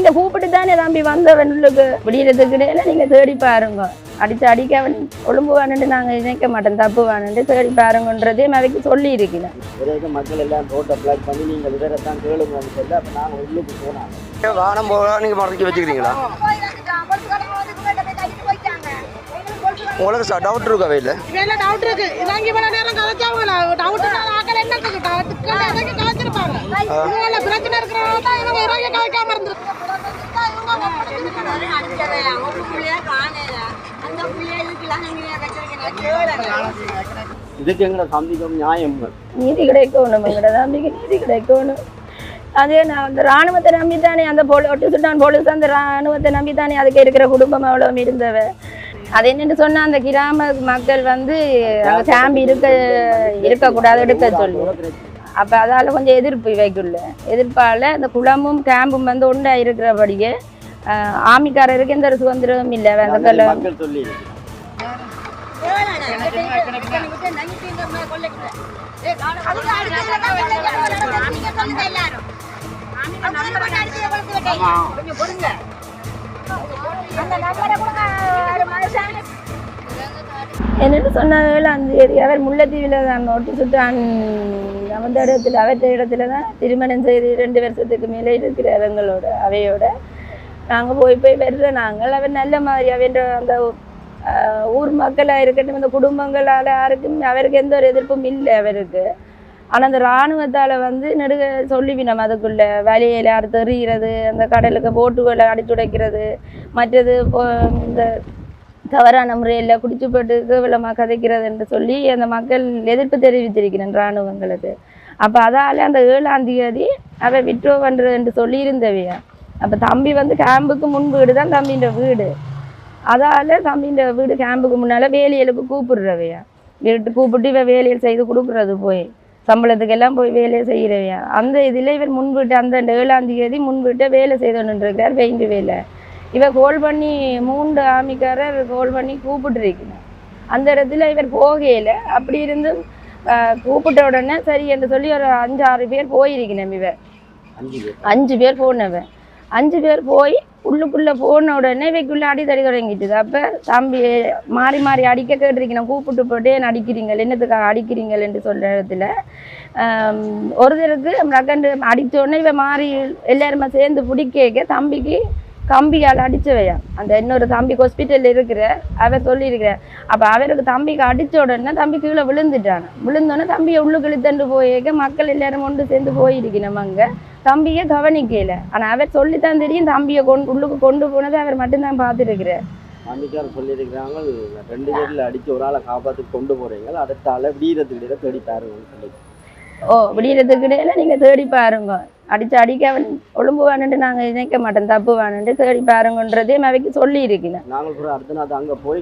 நீங்க கூப்பிட்டு தானே தம்பி வந்தவன் உள்ளுக்கு விடியறதுக்கு இடையில நீங்க தேடி பாருங்க. அடிக்க அவன் ஒழும்புவானுட்டு நாங்க நினைக்க மாட்டோம், தப்புவானுட்டு தேடி பாருங்கன்றதே அவைக்கு சொல்லி இருக்கிறேன். மக்கள் எல்லாம் ரோட்டை பிளாக் பண்ணி நீங்க விதத்தான் கேளுங்கன்னு சொல்லி அப்ப நாங்க உள்ளுக்கு போனாங்க. வானம் போக நீங்க மறக்கி வச்சுக்கிறீங்களா? உங்களுக்கு டவுட் இருக்கா? வெயில டவுட் இருக்கு. இறங்கி இவ்வளவு நேரம் கதைச்சாங்க. டவுட் ஆக்கல என்ன இருக்கு? இறங்கி கதைச்சிருப்பாங்க. இவங்க பிரச்சனை இருக்கிறவங்க தான் இவங்க இறங்கி கதைக்காம இருந்திருக்காங்க. இதுக்கு எங்களை சந்திக்கும் நியாயம் நீதி கிடைக்கணும், எங்களோட தம்பிக்கு நீதி கிடைக்கணும். அதே நான் அந்த இராணுவத்தை நம்பித்தானே அந்த ஒட்டு சுட்டான் போலீஸ் அந்த இராணுவத்தை நம்பித்தானே அதுக்கு இருக்கிற குடும்பம் அவ்வளோ இருந்தவ. அது என்னென்னு சொன்னால் அந்த கிராம மக்கள் வந்து கேம்பு இருக்கக்கூடாது எடுக்க சொல்லி அப்போ அதால் கொஞ்சம் எதிர்ப்பு இவைக்குள்ள எதிர்ப்பால் இந்த குளமும் கேம்பும் வந்து ஒன்றா இருக்கிறபடியே ஆமிக்காரருக்கு எந்த ஒரு சுதந்திரமும் இல்லை. அந்த சொல்லி என்னென்னு சொன்னாங்க அந்த அவர் முல்லைத்தீவில் தான் ஒட்டு சுட்டான் அந்த இடத்துல அவற்ற இடத்துல தான் திருமணம் செய்து 2 வருஷத்துக்கு மேலே இருக்கிற அவங்களோட அவையோட நாங்கள் போய் வர்ற நாங்கள் அவர் நல்ல மாதிரி அவன்ற அந்த ஊர் மக்களாக இருக்கட்டும் இந்த குடும்பங்களால் யாருக்கும் அவருக்கு எந்த ஒரு எதிர்ப்பும் இல்லை அவருக்கு. ஆனால் அந்த இராணுவத்தால் வந்து நெடுக சொல்லிவினோம் அதுக்குள்ளே வேலையில் யார் தெரிகிறது, அந்த கடலுக்கு போட்டுகளை அடித்துடைக்கிறது, மற்றது இந்த தவறான முறையில் குடிச்சு போட்டு கேவலமாக கதைக்கிறது என்று சொல்லி அந்த மக்கள் எதிர்ப்பு தெரிவித்திருக்கிறேன் இராணுவங்களுக்கு. அப்போ அதால் அந்த 7ஆம் தேதி அவள் விட்ரோ பண்ணுறது என்று சொல்லியிருந்தவையா. அப்போ தம்பி வந்து கேம்புக்கு முன் வீடு தான் தம்பின்ற வீடு. அதால் தம்பின்ற வீடு கேம்புக்கு முன்னால் வேலைகளுக்கு கூப்பிடுறவையா. கூப்பிட்டு இவ வேலையில் செய்து கொடுக்குறது போய் சம்பளத்துக்கெல்லாம் போய் வேலையை செய்கிறவையா. அந்த இதில் இவர் முன்வீட்டு அந்த 7ஆம் தேதி முன்வீட்டை வேலை செய்தோன்னுருக்கிறார் பெயிண்ட் வேலை. இவர் கோல் பண்ணி 3 ஆமிக்காரர் கோல் பண்ணி கூப்பிட்டுருக்கணும். அந்த இடத்துல இவர் போகையில் அப்படி இருந்தும் கூப்பிட்ட உடனே சரி என்று சொல்லி ஒரு 5-6 பேர் போயிருக்கணும். இவர் 5 பேர் போனவன் 5 பேர் போய் உள்ளுக்குள்ளே போன உடனே இவைக்குள்ளே அடித்தடி தொடங்கிட்டுது. அப்போ தம்பி மாறி மாறி அடிக்க கேட்டிருக்கணும். கூப்பிட்டு போட்டு என்ன அடிக்கிறீங்கள், என்னத்துக்காக அடிக்கிறீங்கள் என்று சொல்கிற இடத்துல ஒருத்தருக்கு ரக்கண்டு அடித்தோடனே இவன் மாறி எல்லாருமே சேர்ந்து பிடிக்க தம்பிக்கு கம்பியால் அடித்தவையா. அந்த இன்னொரு தம்பி ஹாஸ்பிட்டலில் இருக்கிற அவர் சொல்லியிருக்கிற. அப்போ அவருக்கு தம்பிக்கு அடித்த உடனே தம்பி கீழே விழுந்துட்டாங்க. விழுந்தோடனே தம்பியை உள்ளுக்கு இழுத்துட்டு போயிருக்க மக்கள் எல்லாரும் கொண்டு சேர்ந்து போயிருக்கணும். அங்கே தம்பியை கவனிக்கல. ஆனால் அவர் சொல்லித்தான் தெரியும் தம்பியை உள்ளுக்கு கொண்டு போனதை அவர் மட்டும்தான் பார்த்துருக்கிறார். அன்னைக்காரர் சொல்லியிருக்கிறாங்க 2 பேரில் அடித்து ஒரு ஆளை காப்பாற்றி கொண்டு போகிறீங்க, அடுத்த ஆளை விடியறதுக்கிடையில தேடி பாருங்கன்னு சொல்லி. விடியறதுக்கு இடையில நீங்கள் தேடி பாருங்க. அடிக்க அவன் ஒழும்புவானுட்டு நாங்கள் நினைக்க மாட்டோம், தப்புவானுட்டு தேடி பாருங்கன்றதே அவைக்கு சொல்லியிருக்கிறேன். நாங்கள் கூட அடுத்த நாள் அங்கே போய்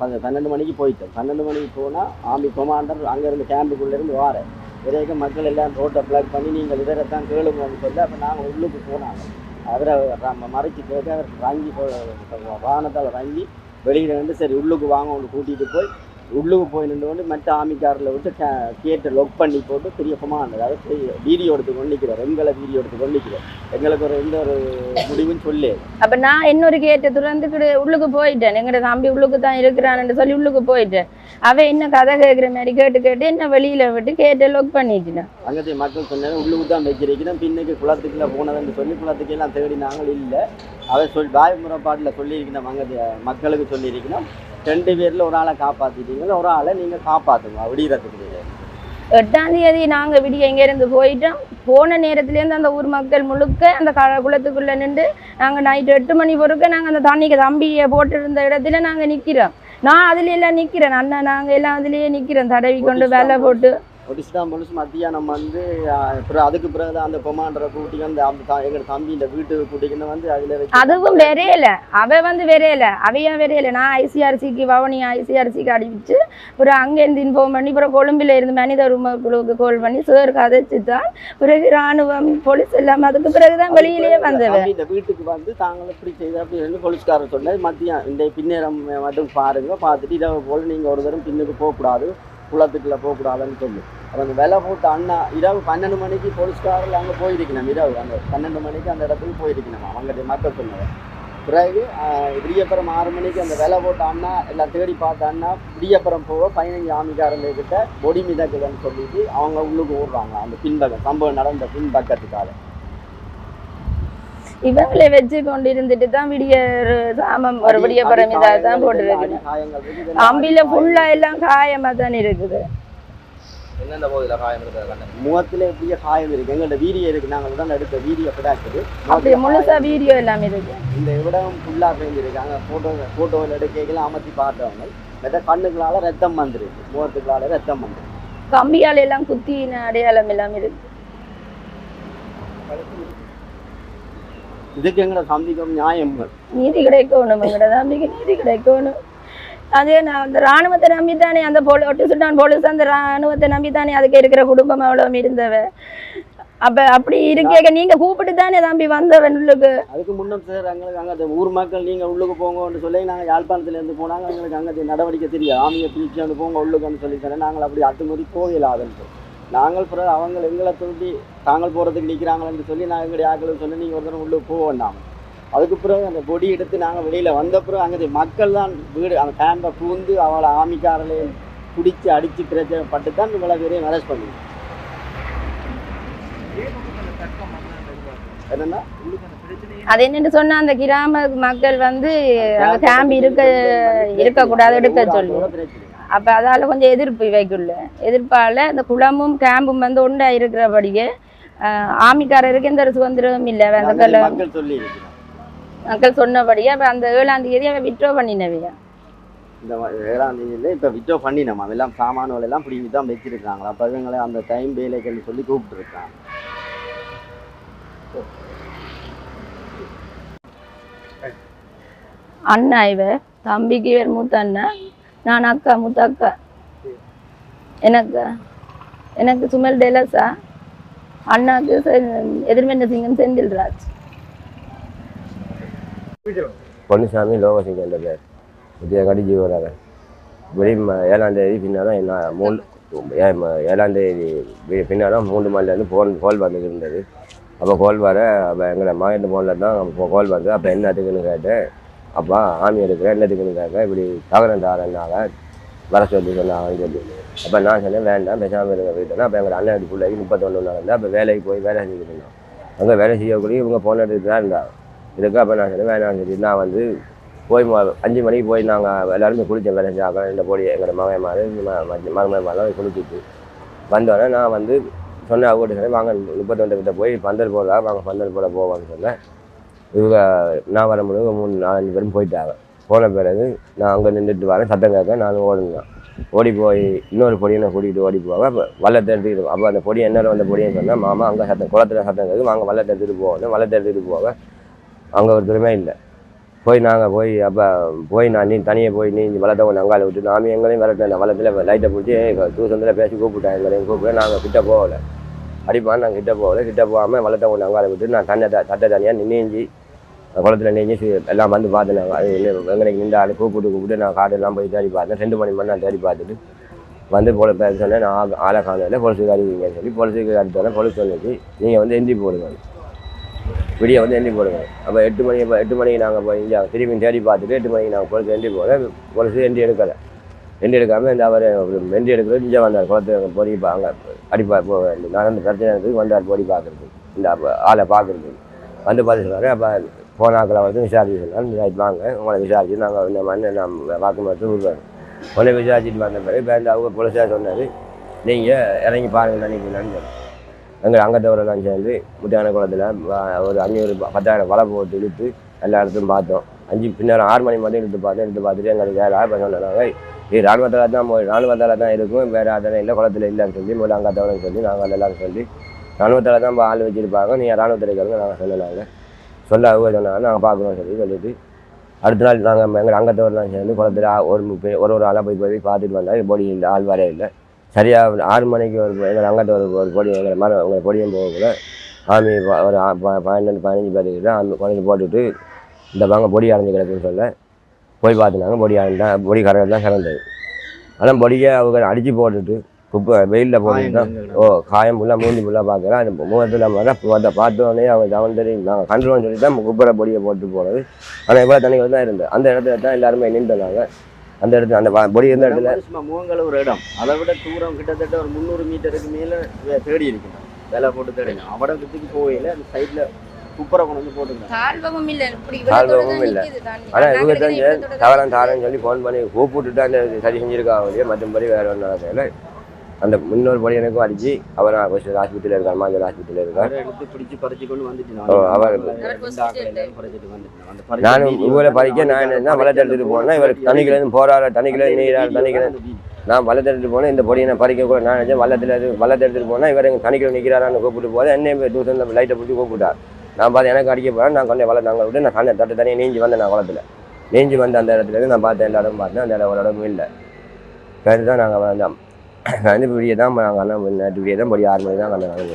12 மணிக்கு போயிட்டோம். 12 மணிக்கு போனால் ஆர்மி கமாண்டர் அங்கேருந்து கேம்புக்குள்ளேருந்து வாரேன். விரைக்க மக்கள் எல்லாம் ரோட்டை பிளாக் பண்ணி நீங்கள் விதத்தான் கேளுங்கன்னு சொல்லி அப்போ நாங்கள் உள்ளுக்கு போனாங்க. அவரை மறைச்சி கேட்க அவர் வாங்கி வாகனத்தால் வாங்கி வெளியில் வந்து சரி உள்ளுக்கு வாங்க ஒன்று கூட்டிகிட்டு போய் உள்ளுக்கு போய் நின்று கொண்டு மற்ற ஆமிக்காரில் விட்டு கேட்டை லொக் பண்ணி போட்டு பெரிய கமாண்டர் அதாவது வீடியோ எடுத்து கொண்டிருக்கிறோம். எங்களை வீடியோ எடுத்து கொண்டிருக்கிறோம். எங்களுக்கு எந்த ஒரு முடிவுன்னு சொல்லி அப்போ நான் இன்னொரு கேட்டை துறந்துக்கிட்டு உள்ளுக்கு போயிட்டேன். எங்களோட தம்பி உள்ளுக்கு தான் இருக்கிறான்னு சொல்லி உள்ளுக்கு போயிட்டேன். அவன் என்ன கதை கேட்குற மாதிரி கேட்டு என்ன வெளியில் விட்டு கேட்டை லொக் பண்ணிட்டேன். அங்கே மக்கள் சொன்னாங்க உள்ளுக்கு தான் வச்சிருக்கிறேன், பின்னுக்கு குளத்துக்குள்ள போனதுன்னு சொல்லி குளத்துக்கு எல்லாம் தேடினாங்க. இல்லை அவர் தாய் முறைப்பாட்டில் சொல்லியிருக்கணும். அங்கே மக்களுக்கு சொல்லியிருக்கணும் 2 பேரில் ஒரு ஆளை காப்பாற்றிட்டீங்க, ஒரு ஆளை நீங்கள் காப்பாற்றுங்க விடியறதுக்கு. 8ஆம் தேதி நாங்கள் விடிய இங்கேருந்து போயிட்டோம். போன நேரத்துலேருந்து அந்த ஊர் மக்கள் முழுக்க அந்த குளத்துக்குள்ளே நின்று நாங்கள் நைட்டு 8 மணி பொறுக்க நாங்கள் அந்த தண்ணிக்கு தம்பியை போட்டிருந்த இடத்துல நாங்கள் நிற்கிறோம். நான் அதுல எல்லாம் நிற்கிறேன். அண்ணா நாங்கள் எல்லாம் அதுலேயே நிற்கிறோம் தடவி கொண்டு வேலை போட்டு ஒடிஸ்டா முழுசு மத்தியானம் வந்து அப்புறம் அதுக்கு பிறகு அந்த கொமாண்டரை கூட்டிங்க அந்த எங்களோட தம்பி இந்த வீட்டுக்கு கூட்டிக்கின்னு வந்து அதில் அதுவும் வெறையில அவ வந்து வெறையில அவையா வெறையில. நான் ஐசிஆர்சிக்கு வவுனி ஐசிஆர்சிக்கு அடிச்சு அப்புறம் அங்கேருந்து இன்ஃபார்ம் பண்ணி அப்புறம் கொழும்பில் இருந்து மனித உரிமைக்குழுவுக்கு கால் பண்ணி சார் கதைச்சு தான் பிறகு இராணுவம் போலீஸ் எல்லாம் அதுக்கு பிறகுதான் வெளியிலேயே வந்தவன். இந்த வீட்டுக்கு வந்து தாங்கள் இப்படி செய்த அப்படின்னு போலீஸ்காரர் சொன்னது மத்தியம் இந்த பின்னேறம் மட்டும் பாருங்க, பார்த்துட்டு இதை போல் நீங்கள் ஒரு தரம் பின்னுக்கு போகக்கூடாது, குளத்துக்குள்ள போகக்கூடாதுன்னு சொல்லி அப்போ அந்த விலை போட்ட அண்ணா இரவு 12 மணிக்கு போலீஸ்காரில் அங்கே போயிருக்கணும் இரவு அந்த 12 மணிக்கு அந்த இடத்துக்கு போயிருக்கணும் அவங்க மக்கள் சொன்னது பிறகு விடியப்புறம் 6 மணிக்கு அந்த விலை போட்ட அண்ணா எல்லாம் தேடி பார்த்த அண்ணா விடியப்புறம் போக 15 ஆமிக்காரங்கக்கிட்ட பொடி மிதக்குதுன்னு சொல்லிட்டு அவங்க உள்ளுக்கு ஓடுறாங்க அந்த பின்பக்கம் சம்பவம் நடந்த பின்பக்கத்துக்காக இவங்களை வச்சு கொண்டு இருந்துட்டு தான் சாமம் ஒரு விடியப்புறம் இதாக தான் போட்டுருக்கணும். அம்பில ஃபுல்லா எல்லாம் காயமா தான் இருக்குது. என்னென்ன போகுதுல காயம் இருக்குது முகத்துல எப்படியே காயம் இருக்கு எங்கள்ட்ட வீடியோ இருக்கு நாங்கள் தான் எடுத்த வீடியோ இருக்குது அப்படி முழுசா வீடியோ எல்லாமே இருக்கு. இந்த இடம் ஃபுல்லா செஞ்சிருக்காங்க போட்டோவில் எடுக்கலாம் அமர்த்தி பார்த்தவங்க மெத்த கண்ணுக்களால ரத்தம் வந்துருக்கு முகத்துக்களால ரத்தம் வந்துருக்கு கம்பியால் எல்லாம் குத்தின அடையாளம் எல்லாம் இருக்கு. இதுக்கு எங்கட சந்திக்கும் நியாயம் நீதி கிடைக்கணும் எங்கட தம்பிக்கு நீதி கிடைக்கணும். அதே நான் அந்த இராணுவத்தை நம்பித்தானே அந்த ஒட்டு சுட்டான் போலீஸ் அந்த இராணுவத்தை நம்பித்தானே அதுக்கு இருக்கிற குடும்பம் அவ்வளோ இருந்தவ. அப்ப அப்படி இருக்க நீங்க கூப்பிட்டு தானே தம்பி வந்தவன் உள்ளுக்கு. அதுக்கு முன்னம் சார் எங்களுக்கு அங்கே ஊர் மக்கள் நீங்க உள்ளுக்கு போங்கன்னு சொல்லி நாங்கள் யாழ்ப்பாணத்துல இருந்து போனாங்க எங்களுக்கு அங்கே நடவடிக்கை தெரியும் ஆமியை பிரிச்சு வந்து போங்க உள்ளுக்குன்னு சொல்லி தானே நாங்கள் அப்படி அத்துமதி போகலாதுன்னு நாங்கள் பிறகு அவங்க எங்களை தூண்டி தாங்கள் போகிறதுக்கு நிற்கிறாங்களேன்னு சொல்லி நாங்கள் எங்களுடைய ஆக்களுக்கு சொல்லி நீங்கள் ஒரு தடவை உள்ளுக்கு போக வேண்டாம். அதுக்கு பிறகு அந்த பொடி எடுத்து நாங்கள் வெளியில் வந்த பிறகு அங்கே மக்கள் தான் வீடு அந்த கேம்பை பூந்து அவளை ஆமிக்காரலையும் பிடிச்சி அடித்து பிரச்சனைப்பட்டு தான் இவ்வளோ பேரையும் அரெஸ்ட் பண்ணுவோம். என்னன்னா அது என்னன்னு சொன்னா அந்த கிராம மக்கள் வந்து கேம்ப் இருக்கக்கூடாது எடுக்க சொல்லி அப்போ அதால் கொஞ்சம் எதிர்ப்பு இவைக்குள்ள எதிர்ப்பால் இந்த குளமும் கேம்பும் வந்து ஒன்றா இருக்கிறபடியே ஆமிக்காரருக்கு எந்த சுதந்திரமும் இல்லை மக்கள் சொன்னபடியே அப்போ அந்த 7ஆம் தேதி அவன் விட்ரோ பண்ணினவையா இந்த 7ஆம் தேதியில் இப்போ விட்ரோ பண்ணினோம் அதெல்லாம் சாமான்கள் எல்லாம் பிடிங்கி தான் வச்சிருக்காங்களா அப்போ இவங்களை அந்த டைம் வேலைகள் சொல்லி கூப்பிட்டுருக்காங்க. அண்ணா இவ தம்பிக்கு இவர் மூத்த அண்ணா நான் அக்கா மூத்த அக்கா எனக்கு சுமல் டெலஸா அண்ணாக்கு எதிர்மென்ன சிங்கம் செந்தில்ராஜ். பொன்னுசாமி லோகசிங் என்ற பேர் கடி ஜீவனாக வெளி 7ஆம் தேதி பின்னாலும் என்ன 7ஆம் தேதி பின்னாலும் 3 மணிலேருந்து கோல் வந்துட்டு இருந்தது. அப்போ கோல் வர அப்போ எங்களை மாநில ஃபோனில் தான் அப்போ கோல் வந்து அப்போ என்னத்துக்குன்னு கேட்டேன். அப்பா ஆமி எடுக்கிறேன் என்னத்துக்குன்னு கேட்க இப்படி தகரண்டாரன்னால வர சொல்லி சொன்னாங்கன்னு சொல்லி அப்போ நான் சொன்னேன் வேண்டாம் பேசாமல் இருக்க போயிட்டேன்னா அப்போ எங்கள் அண்ணன் பிள்ளைக்கு 31 நாள் இருந்தால் அப்போ வேலைக்கு போய் வேலை செஞ்சுருந்தோம். அங்கே வேலை செய்யக்கூடிய இவங்க ஃபோன் எடுத்துட்டு தான் இருந்தாங்க. இதுக்கு அப்போ நான் சொன்னேன் வேணாம்னு சொல்லி நான் வந்து போய் 5 மணிக்கு போய் நாங்கள் எல்லாருமே குளித்தேன் வேலை செஞ்சாங்க இந்த பொடி எங்களோட மகன் மருமகமாரெலாம் குளிச்சுட்டு வந்தோடனே நான் வந்து சொன்னேன் அவங்ககிட்ட சொன்னேன் வாங்க 32 கிட்ட போய் பந்தல் போடுறா வாங்க பந்தல் போட போவான்னு சொன்னேன். இவங்க நான் வரும்போது 3-4 பேரும் போயிட்டாங்க. போன பிறகு நான் அங்கே நின்றுட்டு வரேன் சத்தம் கேட்க நானும் ஓடுனேன். ஓடி போய் இன்னொரு பொடியை கூட்டிகிட்டு ஓடி போவேன். அப்போ வள்ளத்தை எடுத்துக்கிட்டு அப்போ அந்த பொடி என்ன வந்த பொடின்னு சொன்னால் மாமா அங்கே குளத்துல சத்தம் கேட்கு வாங்க வள்ளத்தை எடுத்துகிட்டு போவேன். வள்ளத்தை எடுத்துகிட்டு போவேன் அங்கே ஒரு திறமே இல்லை நாங்கள் போய் அப்போ நான் தனியாக போய் வளத்தை கொஞ்சம் அங்கால விட்டு நாம எங்களையும் விரட்டேன் வளத்தில் லைட்டை பிடிச்சி தூசந்தில் பேசி கூப்பிட்டேன் எங்களையும் கூப்பிட்டு நாங்கள் கிட்ட போகலை அடிப்பான் நாங்கள் கிட்ட போகாமல் வளத்தை கொஞ்சம் அங்கால விட்டு நான் தட்டை தனியாக நீஞ்சி குளத்தில் நீஞ்சி எல்லாம் வந்து பார்த்துனாங்க. அது எங்களுக்கு நின்று கூப்பிட்டு நான் காடெல்லாம் போய் தேடி பார்த்தேன். 2 மணி நான் தேடி பார்த்துட்டு வந்து பேச சொன்னேன் நான் ஆளை காணல பொலிசுக்கு அறிவிங்கன்னு சொல்லி பொலிசுக்கு அடித்தோன்னே பொலிஸ் சொல்லிச்சு நீங்கள் வந்து எந்தி போடுங்க விடிய வந்து எண்ணி போடுங்க. அப்போ 8 மணிக்கு நாங்கள் போய் இங்கே திரும்பி தேடி பார்த்துட்டு 8 மணிக்கு நாங்கள் பொலிசு எண்டி போகிறேன். பொலிசு எண்டி எடுக்கலை எடுக்காமல் இந்த அவர் எண்டி எடுக்கிறது இங்கே வந்தார் குளத்தை பொடி அங்கே அடிப்பா நடந்த பிரச்சனை இருக்குது வந்தார் பொடி பார்க்குறது இந்த ஆளை பார்க்குறது வந்து பார்த்து சொன்னார். அப்போ போனாக்களை வந்து விசாரிச்சு சொன்னார் வாங்க உங்களை விசாரிச்சு நாங்கள் இந்த மாதிரி நான் வாக்குமூலத்தை விடுவாங்க. உடனே விசாரிச்சுட்டு வந்த பிறகு இப்போ அவங்க பொலிசாக சொன்னார் நீங்கள் இறங்கி பாருங்கள் நினைக்கலான்னு எங்கள் அங்கத்தவரெல்லாம் சேர்ந்து முட்டியான குளத்தில் ஒரு 500-10,000 வலை போட்டு இழுத்து எல்லா இடத்துலையும் பார்த்தோம். பின்னர் 6 மணி மட்டும் எடுத்து பார்த்துட்டு எங்களுக்கு வேலை இப்போ சொன்னாங்க இது இராணுவத்தால் தான் இருக்கும் வேறு அதெல்லாம் இல்லை குளத்தில் இல்லைன்னு சொல்லி முதல்ல அங்கத்தவரையும் சொல்லி நாங்கள் எல்லாரும் சொல்லி இராணுவத்தால் தான் ஆள் வச்சுருப்பாங்க நீங்கள் இராணுவத்தில் இருக்கிறவங்க நாங்கள் சொன்னாங்க சொல்ல அவங்க சொன்னாங்க நாங்கள் பார்க்கணும்னு சொல்லிட்டு அடுத்த நாள் நாங்கள் எங்கள் அங்கத்தவரெல்லாம் சேர்ந்து குளத்தில் ஒரு ஆளாக போய் பார்த்துட்டு வந்தால் பொடி இல்லை ஆள் வரைய இல்லை. சரியாக 6 மணிக்கு எங்கள் அங்கத்தவர் ஒரு பொடி உங்களை பொடியும் போகக்கூட ஆமி ஒரு 12-15 பேருக்கு ஆமி குழந்தை போட்டுவிட்டு இந்த வாங்க பொடி அடைஞ்சு கிடக்குன்னு சொல்ல போய் பார்த்துனாங்க பொடி அடைஞ்சா பொடி கரையில் தான் சிறந்தது. ஆனால் பொடியை அவங்க அடித்து போட்டுட்டு குப்பை வெயிலில் போட்டுட்டு காயம் ஃபுல்லாக மூஞ்சி ஃபுல்லாக பார்க்குறேன் அந்த முகத்தில் அதை பார்த்தோன்னே அவங்க தவந்தரி நாங்கள் கண்டுருவோம்னு சொல்லி தான் குப்பரை பொடியை போட்டு போனது. ஆனால் இவ்வளோ தண்ணிகள் தான் இருந்தது. அந்த இடத்துல தான் எல்லாருமே நின்றுனாங்க. அந்த இடத்துல அந்த பொடி இருந்த இடத்துல முகங்கள் ஒரு இடம் அதை விட தூரம் கிட்டத்தட்ட ஒரு 300 மீட்டருக்கு மேலே தேடி இருக்கணும். வேலை போட்டு தேடினோம். அவடத்துக்கு போகையில் அந்த சைடில் குப்பரை கொண்டு வந்து போட்டுருந்தாங்க. தாழ்வமும் இல்லை. ஆனால் இவங்க தான் தவறான்னு சொல்லி ஃபோன் பண்ணி கூப்பிட்டுட்டு அந்த சரி செஞ்சுருக்காங்க. மற்றபடி வேறு ஒன்றும் நடக்கல. அந்த முன்னோரு படி எனக்கும் அடிச்சு அவர் ஹாஸ்பிட்டலில் இருக்கார். மாஞ்சல் ஹாஸ்பிட்டலில் இருக்கார். எடுத்து பிடிச்சி பறிச்சு கொண்டு வந்துட்டு நானும் இவரை பறிக்க நான் என்ன வளர்த்து எடுத்துட்டு போனேன். இவர் தண்ணிக்கிலேருந்து போறாரு, தண்ணிக்கிலேருந்து நீராரு, தண்ணிக்கிலேருந்து நான் வளர்த்து எடுத்துட்டு போனேன். இந்த பொடியை நான் பறிக்க கூட நான் நினைச்சேன் வளர்த்து எடுத்துட்டு போனால் இவர் எங்கள் தண்ணிக்கில் நிற்கிறாரான்னு கூப்பிட்டு போது என்னையும் தூசம் லைட்டை பிடிச்சி கூப்பிட்டார். நான் பார்த்து எனக்கு அடிக்க போகிறேன். நான் கொண்டே வளர்த்து அங்கே விட்டு நான் கண்ணை தட்டு தனியாக நீஞ்சி வந்தேன். நான் குளத்தில் நீஞ்சி வந்து அந்த இடத்துலேருந்து நான் பார்த்தேன். எல்லா இடமும் பார்த்தேன். அந்த இடம் ஒரு இடமும் இல்லை. கருத்து தான் நாங்கள் வந்து இப்படியே தான் நாங்கள் நேற்று இப்படியே தான் படி 6 மணி தான் கண்ட நாங்கள்